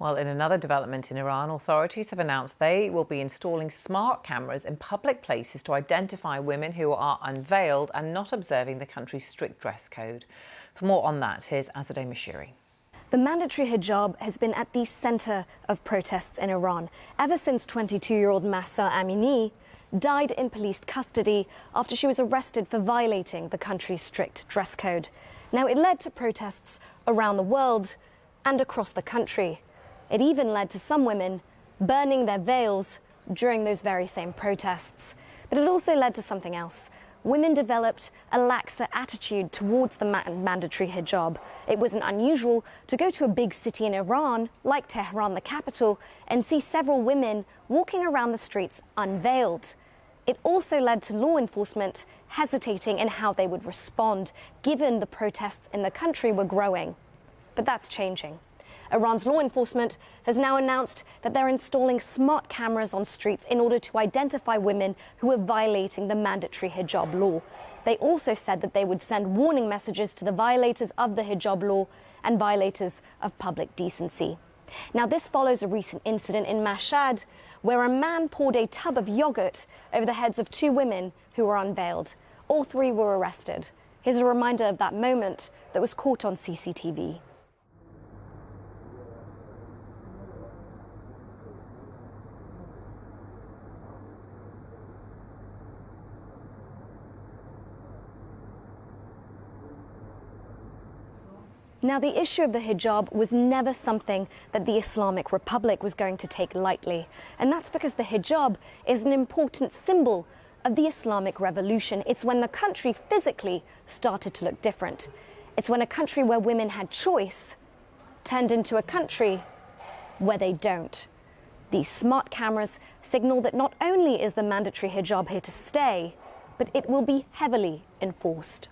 Well, in another development in Iran, authorities have announced they will be installing smart cameras in public places to identify women who are unveiled and not observing the country's strict dress code. For more on that, here's Azadeh Mashiri. The mandatory hijab has been at the centre of protests in Iran ever since 22-year-old Mahsa Amini died in police custody after she was arrested for violating the country's strict dress code. Now, it led to protests around the world and across the country. It even led to some women burning their veils during those very same protests. But it also led to something else. Women developed a laxer attitude towards the mandatory hijab. It wasn't unusual to go to a big city in Iran, like Tehran, the capital, and see several women walking around the streets unveiled. It also led to law enforcement hesitating in how they would respond, given the protests in the country were growing. But that's changing. Iran's law enforcement has now announced that they're installing smart cameras on streets in order to identify women who are violating the mandatory hijab law. They also said that they would send warning messages to the violators of the hijab law and violators of public decency. Now, this follows a recent incident in Mashhad where a man poured a tub of yogurt over the heads of two women who were unveiled. All three were arrested. Here's a reminder of that moment that was caught on CCTV. Now, the issue of the hijab was never something that the Islamic Republic was going to take lightly. And that's because the hijab is an important symbol of the Islamic Revolution. It's when the country physically started to look different. It's when a country where women had choice turned into a country where they don't. These smart cameras signal that not only is the mandatory hijab here to stay, but it will be heavily enforced.